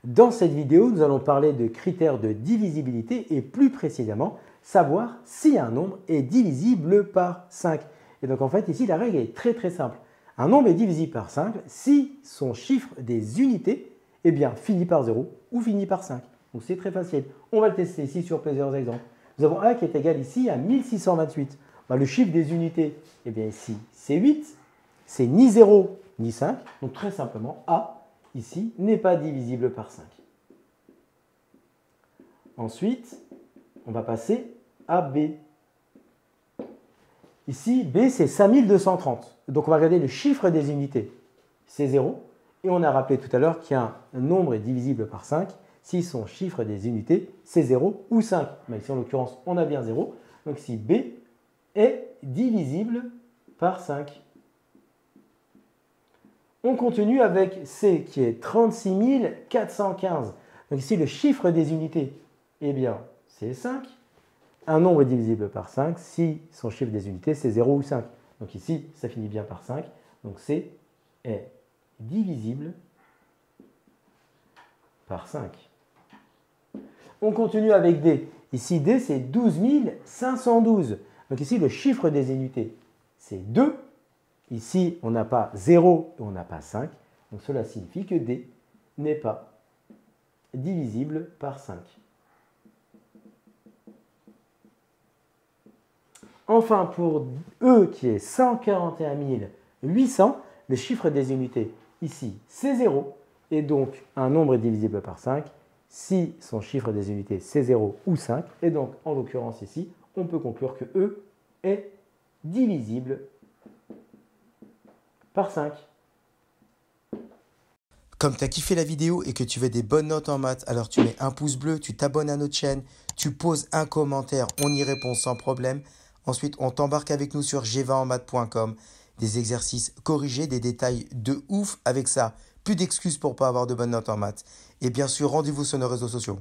Dans cette vidéo, nous allons parler de critères de divisibilité et plus précisément, savoir si un nombre est divisible par 5. Et donc en fait, ici, la règle est très simple. Un nombre est divisible par 5 si son chiffre des unités finit par 0 ou finit par 5. Donc c'est très facile. On va le tester ici sur plusieurs exemples. Nous avons A qui est égal ici à 1628. Le chiffre des unités, ici, c'est 8. C'est ni 0 ni 5. Donc très simplement, A, ici, n'est pas divisible par 5. Ensuite, on va passer à B. Ici, B, c'est 5230. Donc on va regarder le chiffre des unités. C'est 0. Et on a rappelé tout à l'heure qu'un nombre est divisible par 5 si son chiffre des unités, c'est 0 ou 5. Mais ici, en l'occurrence, on a bien 0. Donc si B est divisible par 5. On continue avec C qui est 36 415. Donc ici, le chiffre des unités, c'est 5. Un nombre est divisible par 5 si son chiffre des unités, c'est 0 ou 5. Donc ici, ça finit bien par 5. Donc C est divisible par 5. On continue avec D. Ici, D, c'est 12 512. Donc ici, le chiffre des unités, c'est 2. Ici, on n'a pas 0 et on n'a pas 5. Donc cela signifie que D n'est pas divisible par 5. Enfin, pour E qui est 141 800, le chiffre des unités, ici, c'est 0. Et donc, un nombre est divisible par 5 si son chiffre des unités, c'est 0 ou 5. Et donc, en l'occurrence ici, on peut conclure que E est divisible par 5. Comme tu as kiffé la vidéo et que tu veux des bonnes notes en maths, alors tu mets un pouce bleu, tu t'abonnes à notre chaîne, tu poses un commentaire, on y répond sans problème. Ensuite, on t'embarque avec nous sur g20enmaths.com. Des exercices corrigés, des détails de ouf avec ça. Plus d'excuses pour ne pas avoir de bonnes notes en maths. Et bien sûr, rendez-vous sur nos réseaux sociaux.